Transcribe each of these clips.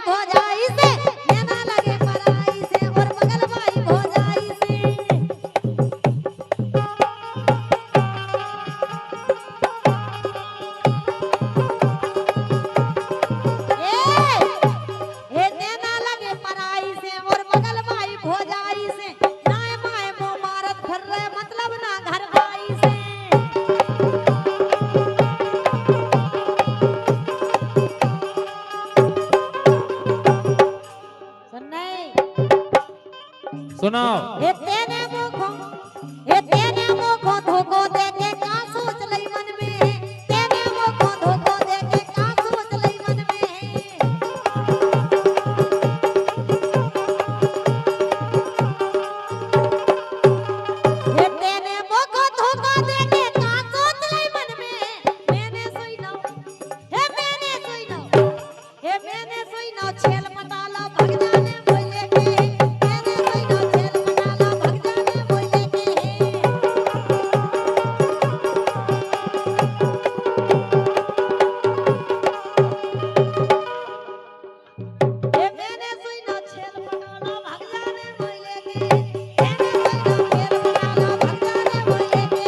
भौजाई से, नैना लगे पराई से और बगल भाई भौजाई से। ए नैना लगे पराई से और बगल भाई भौजाई से, नाय माय मो मारत फिर रहे मतलब ना घर भाई से। सुनाओ। ए तेने मुखो धोखो दे के का सोच लई मन में, तेने मुखो धोखो दे के का सोच लई मन में। ए तेने मुखो धोखो दे के का सोच लई मन में। मैंने सोई ना, मैंने सोई ना, मैंने सोई ना छेल मटाला भग जाने बोले के। मैंने सोई ना छेल मटाला भग जाने बोले के। मैंने सोई ना छेल मटाला भग जाने बोले के। मैंने सोई ना छेल मटाला भग जाने बोले के।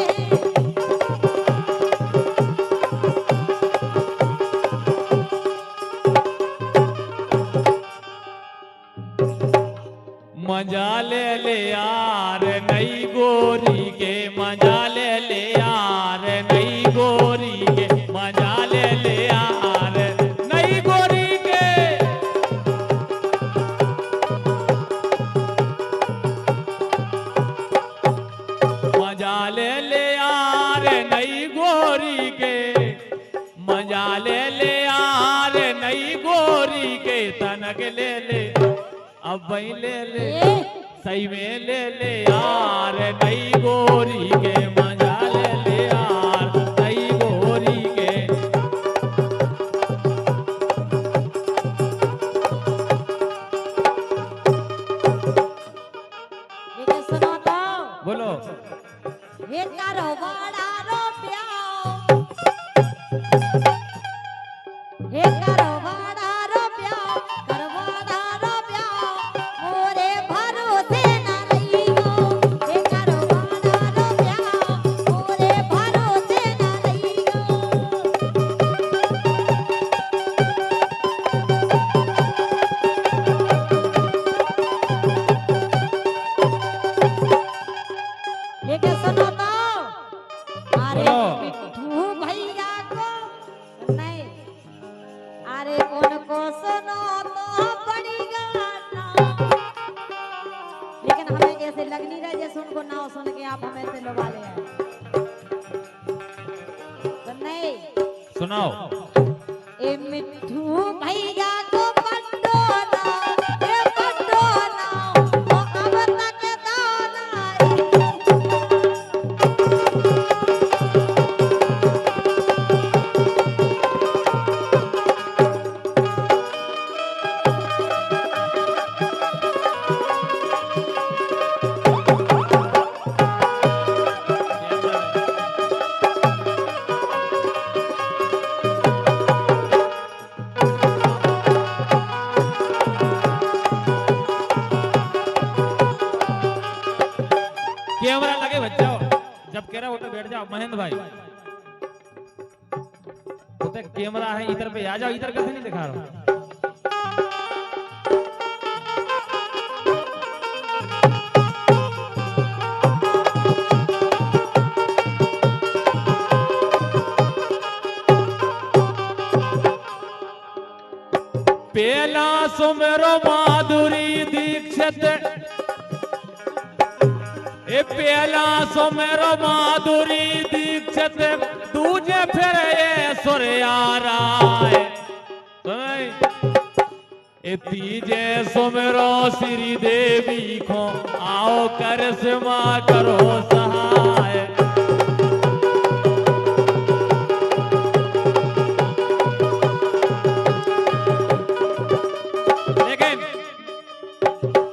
मजा ले यार नई गोरी के, मजा ले यार नई गोरी के, मजा ले यार नई गोरी के। मजा ले यार नई गोरी के, मजा ले यार नई गोरी के। तनक ले अब वही ले सही में ले यार नई गोरी के, मजा ले यार नई गोरी के। ये सुनो तो बोलो। ये करो बड़ा रो प्याओ, ये करो बड़ा रो प्याओ, करो बड़ा रो प्याओ, मोरे भरोसे ना रहियो। ये करो बड़ा रो प्याओ, मोरे भरोसे ना रहियो। ये क्या सुनो तो अरे बोलो। मिठू भैया को नहीं, अरे उनको सुनो तो बड़ी गाना। लेकिन हमें जैसे लग नहीं रहा जैसे उनको ना सुन के आप हमें से लगा ले आए। तो नहीं सुनाओ। ए मिठू भैया को पटोला, ए पटोला, ओ अब तक दाना। कैमरा लगे बच जाओ, जब कह रहा हो तो बैठ जाओ। महेंद्र भाई उधर कैमरा है, इधर पे आ जाओ। इधर कैसे नहीं दिखा रहा हूं। पेला सुमेरो माधुरी दीक्षित, ए पेला सुमेरो माधुरी दीक्षित, दूजे फिर ये सुरयारा है। ए तीजे सुमेरो श्री देवी को, आओ करिश्मा करो सहाय।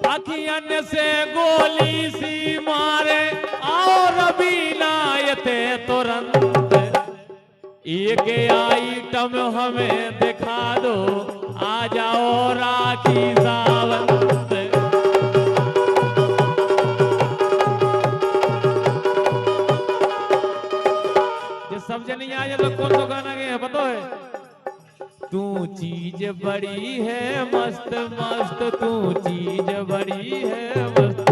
अखियन से गोली सी मारे, आओ रबीना यते तुरंत। एक आइटम हमें दिखा दो, आ जाओ रात राखी सावंत। ये सब जन यहाँ ये लोग कौन सा गाना गए हैं पता है? तू चीज बड़ी है मस्त मस्त, तू चीज बड़ी है मस्त।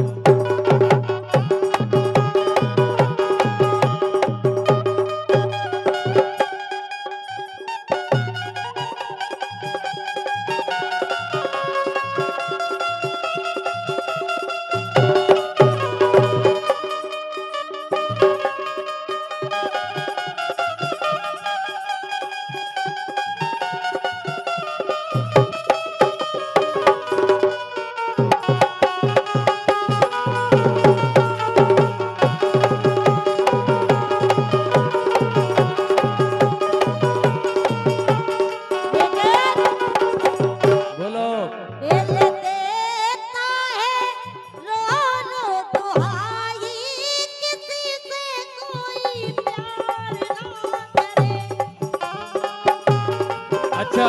अच्छा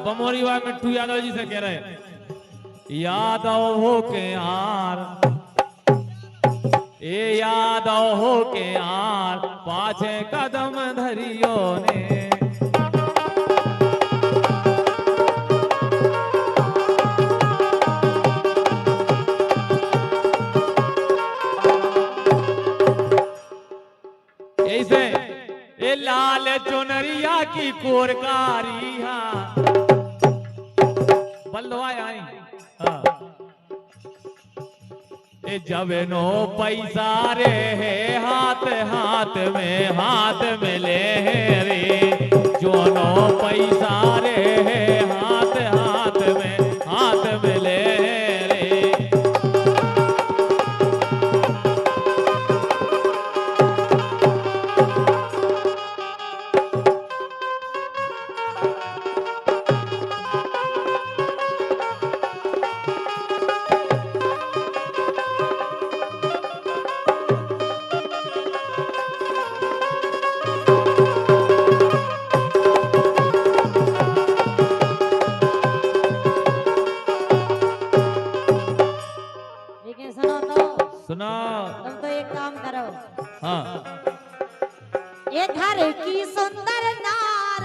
बमोरीवा मिट्टू यादव जी से कह रहे हैं, यादव हो के यार, ए यादव हो के यार, पाछे कदम धरियो ने। ऐसे ए लाल चुनरिया की कोरकारिया बल्लवाए आई ए जब नो पैसा रे है हाथ हाथ में ले रे, जो नो पैसा रे है हाथ में ले रे। सुना तुम तो एक काम करो, हाँ ये घर की सुंदर नार,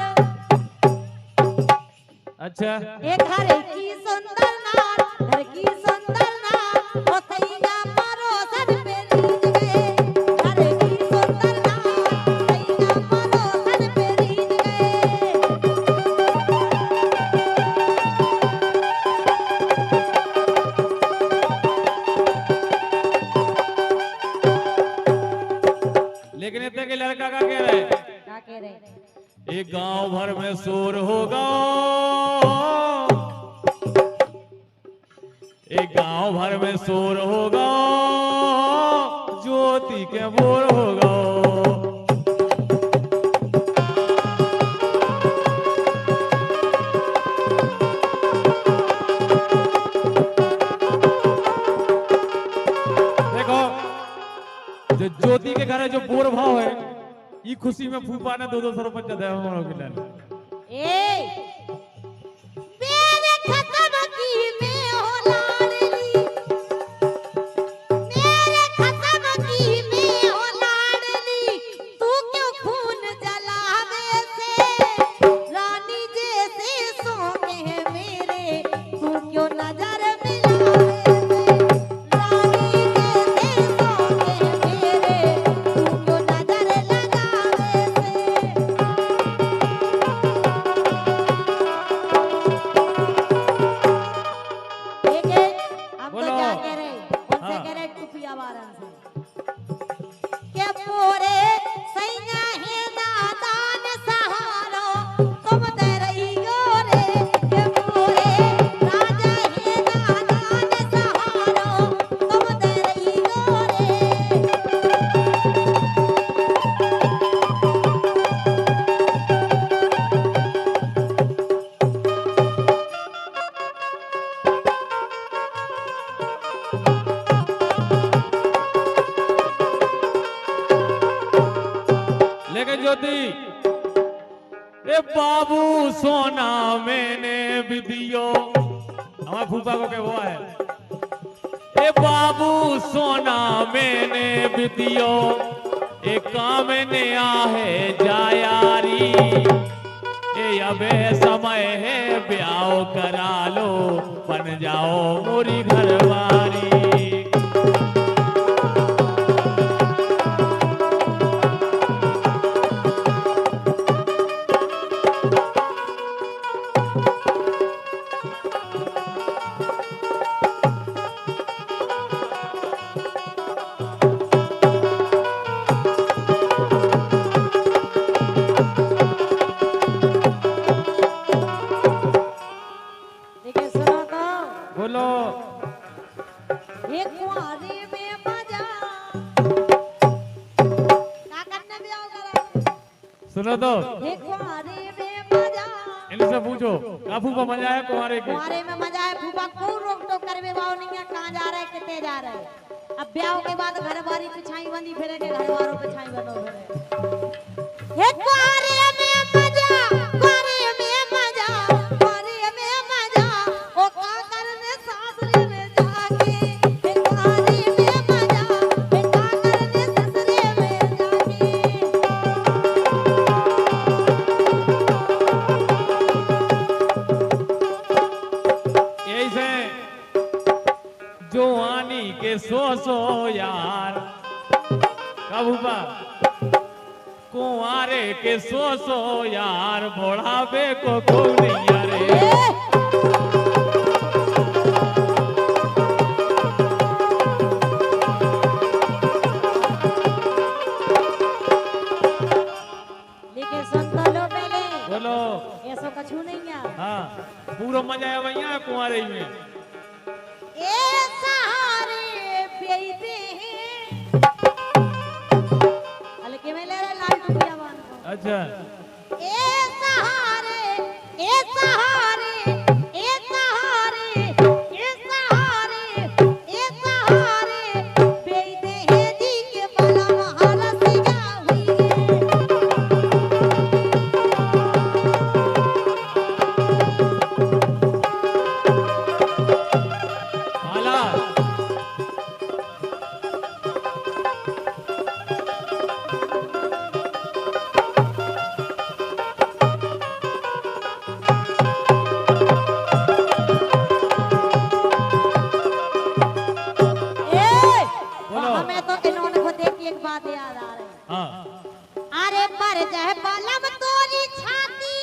अच्छा ये घर की सुंदर नार, घर की सुंदर नार, ओ थैया परोसन पे रीझ गए, घर की सुंदर नार, थैया परोसन पे रीझ गए। लेकिन इतने के लड़का का कह रहे, क्या कह रहे? एक गांव भर में शोर होगा, एक गांव भर में शोर होगा, ज्योति के बोर होगा। देखो जो ज्योति के घर है जो बोर भाव है, ये खुशी में फूफा ने 200 रुपये दिया हमारे के लिए। ए मेरे खत्म की में हो लाडली, मेरे खत्म की में हो लाडली, तू क्यों खून जलावे से रानी जैसे सोने हैं मेरे, तू क्यों नजर मिलावे से रानी जैसे सोने हैं मेरे, तू ज्योति ए बाबू सोना मैंने भी दियो हमारे फूफा को क्या हुआ है ए बाबू सोना मैंने भी दियो एक काम ने आहे जायारी ए अबे समय है ब्याह करा लो बन जाओ मोरी घरवारी बोलो एक कुंवारे में मजा क्या करने भी आओ सुनो तो एक कुंवारे में मजा इनसे पूछो का फूफा मजा है कुंवारे के कुंवारे में मजा है फूफा को रोक टोक करवे बाव नहीं है कहां जा रहे कितने जा रहे अब ब्याह के बाद घर बारी पिछाई बंदी फिरे के घर वालों पिछाई बनो फिरे एक कुंवारे में मजा कुंवारे में मजा कुंवारे में मजा ओ का करने सासरे में जाके एक कुंवारे में मजा ए का करने ससुरे में जाके ऐसे जवानी के सो यार का फूफा कुंवारे के सो यार बुढ़ापे को नहीं यारे लेकिन सुन तो लो पहले बोलो ऐसा कछु नहीं है हाँ पूरा मजा है भैया कुंवारे में ए सहारे बेईते हैं हल्के में ले रहे लाल टुकिया बांध को अच्छा ए सहारे ए सहारे ए सहारे ए सहारे ए सहारे बेईते हैं जी के बाला महारा सिया हुई है हाला बोलो हमें तो इन्होंने को देख के एक बात याद आ रही है हाँ अरे पर जह बलम तोरी छाती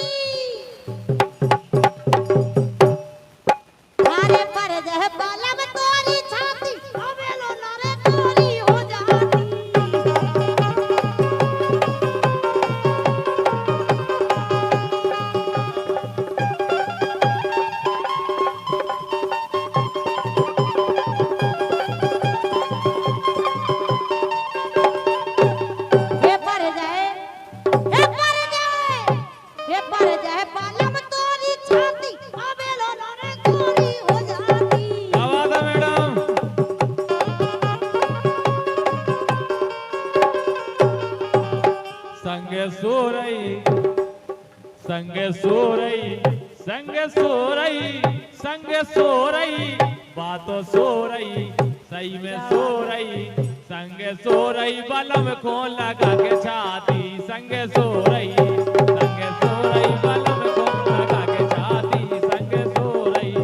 अरे पर जह बलम तोरी छाती अबे लो नरे तोरी हो जाती हे पर जाए हे पर जाए हे पर जाए बालम तोरी छाती अबे लो नरे तोरी हो जाती क्या बात है मैडम संगे सो रही संगे सो रही संगे सो रही संगे सो रही बातों सो रही सही में सो रही संगे सो रही बलम को लगा के छाती संगे सो रही बलम को लगा के छाती संगे सो रही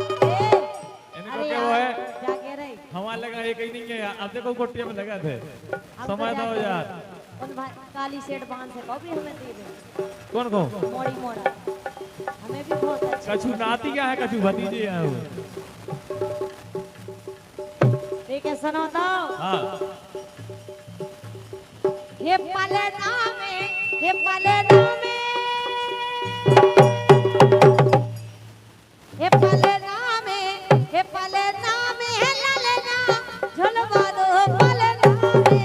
इनको अरे क्या वो है क्या कह रही हमारे लगा एक ही नहीं है यार अब देखो गोटिया में लगा थे हम समय तो दो जाके यार उन काली सेठ बांध से कभी हमें दे दे कौन कौन मोड़ी मोड़ा हमें भी बहुत अच्छा कछु नाती क्या है कछु भतीजे हैं वो ठीक है सुनो तो हाँ हे पलना में हे पलना में हे पलना में हे पलना में हे ललना झुलवा दो पलना में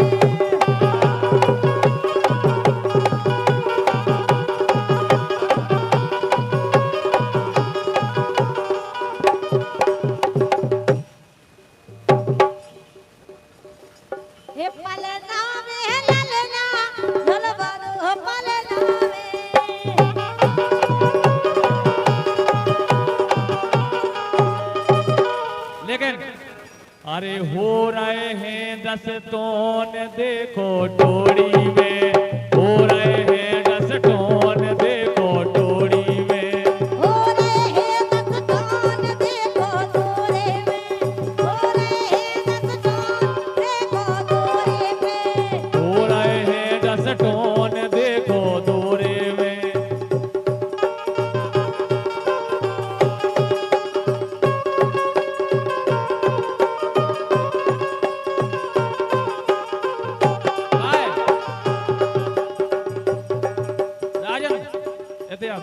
लेकिन अरे हो रहे हैं 10 टोन देखो टोड़ी में, हो रहे हैं 10 टोन देखो टोड़ी में, हो रहे हैं 10 टोन देखो दोरे में, हो रहे हैं 10 टोन देखो दोरे में, हो रहे हैं 10 टोन देखो दोरे में। आए, राजन एते आ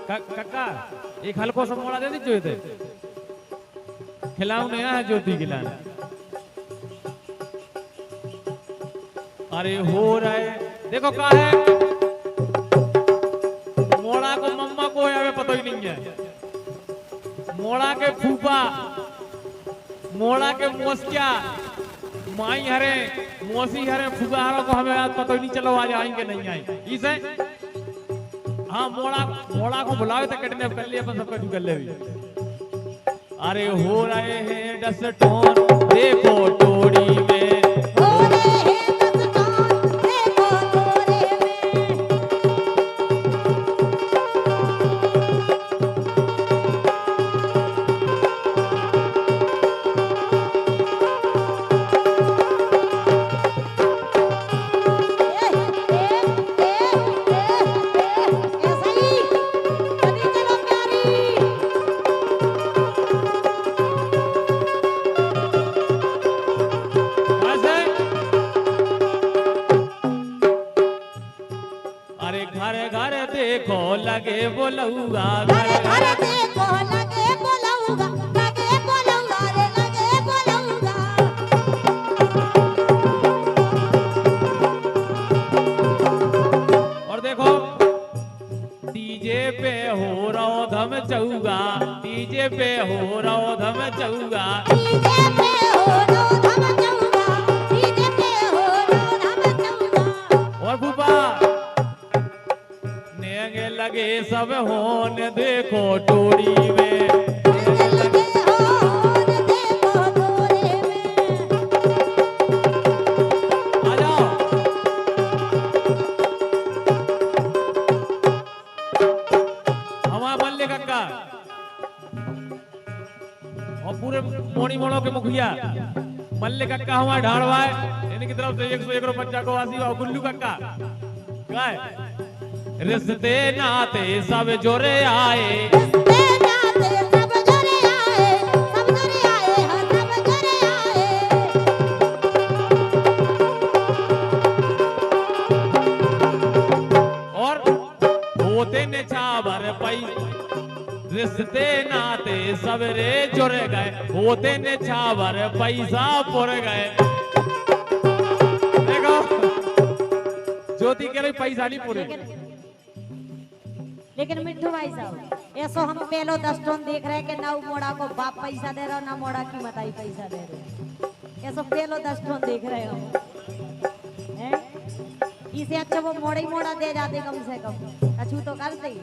कक्का एक हल्को सा मोड़ा दे दीजिए थे खिलाऊ नया है ज्योति खिलाना। अरे हो रहे देखो का है मोड़ा को मम्मा को है हमें पता ही नहीं है, मोड़ा के फूफा मोड़ा के मोसिया माई हरे मोसी हरे फूफा हरों को हमें आज पता ही नहीं चलो आज आएंगे नहीं आएंगे इसे। हाँ मोड़ा को बुलाओ तो किडनैप कर लिए अपन सबका कर ले भी। अरे हो रहे हैं 10 टोन देखो टोड़ी में, हो रहे हैं 10 टोन देखो दोरे में, ऐसा ही कभी चलो प्यारी। ऐसे अरे घर घर देखो लगे बोलूगा, घर घर देखो लगे बोलूगा, लगे बोलूगा रे लगे बोलूगा, और देखो डीजे पे हो रहा धम चौगा, डीजे पे हो रहा धम चौगा, डीजे पे हो रो धम चौगा, डीजे पे हो रो धम चौगा, और भूपा नेंगे लगे सब होन देखो टोड़ी में, लगे लगे होन देखो दोरे में, आ जाओ। हमारा बल्ले कक्का और पूरे मोड़ी मोड़ों के मुखिया मल्ले कक्का हमारा ढाड़वा है, इनकी तरफ से 101 रुपया को वासी और गुल्लू कक्का क्या है? रिश्ते नाते सब जोरे आए, रिश्ते नाते सब जोरे आए, सब जोरे आए हाँ सब जोरे आए, और होते ने छावर पई रिश्ते नाते सबरे जुड़ गए, होते ने छावर पैसा पुर गए। देखो ज्योति के लिए पैसा नहीं पूरे, लेकिन मिट्टू भाई साहब ऐसो हम पहलो 10 टन देख रहे हैं कि ना मोड़ा को बाप पैसा दे रहा ना मोड़ा की मताई पैसा दे रहे, ऐसो पहलो 10 टन देख रहे हो हैं? इसे अच्छा वो मोड़ा ही मोड़ा दे जाते कम से कम, कछु तो करते ही।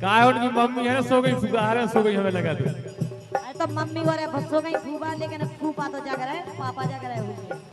का उनकी मम्मी है सो गई, फुगार है सो गई, हमें लगा दे। अरे तो मम्मी को रे बच्चों गई फूफा, लेकिन फूफा तो जाग रहे पापा जाग रहे होंगे।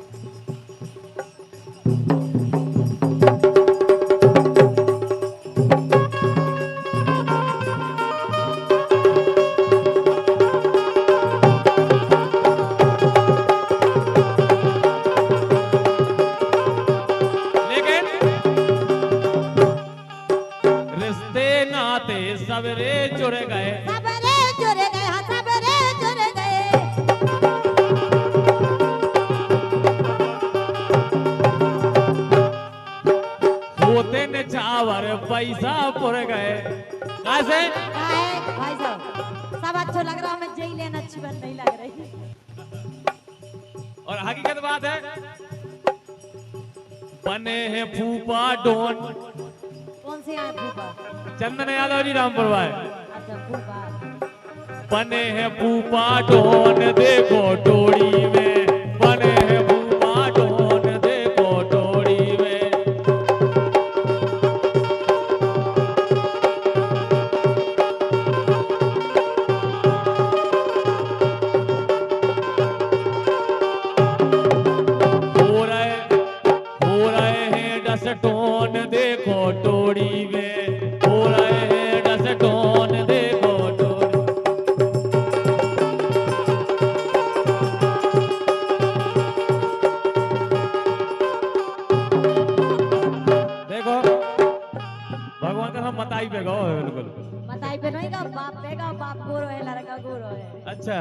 सबरे जुड़ गए, सबरे जुड़ गए हाँ सबरे जुड़ गए, होते ने चावर पैसा पुर गए। कैसे भाई साहब सब अच्छा लग रहा है, मैं जेल लेना अच्छी बात नहीं लग रही। और हकीकत बात है बने हैं फूफा डोन, कौन से आए फूफा? चंदन यादव जी रामपुर भाई, अच्छा फूफा बने हैं फूफा डोन देखो टोड़ी में, बने हैं फूफा डोन देखो टोड़ी में। गोरो है लड़का गोरो है अच्छा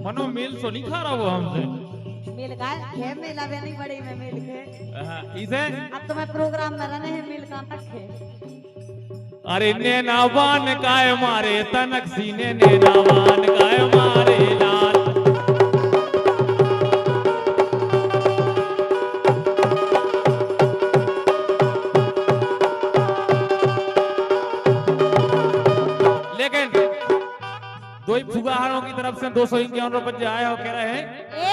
मनो मिल सो नहीं खा रहा वो हमसे मिल का है मिला भी नहीं बड़ी में मिल के इसे अब तो मैं प्रोग्राम में रहने हैं मिल कहाँ तक है अरे नैनावान काय मारे तनक सीने नैनावान काय मारे लाल लेकिन दो ही फुगाहारों की तरफ से 251 रुपए आए हो कह रहे हैं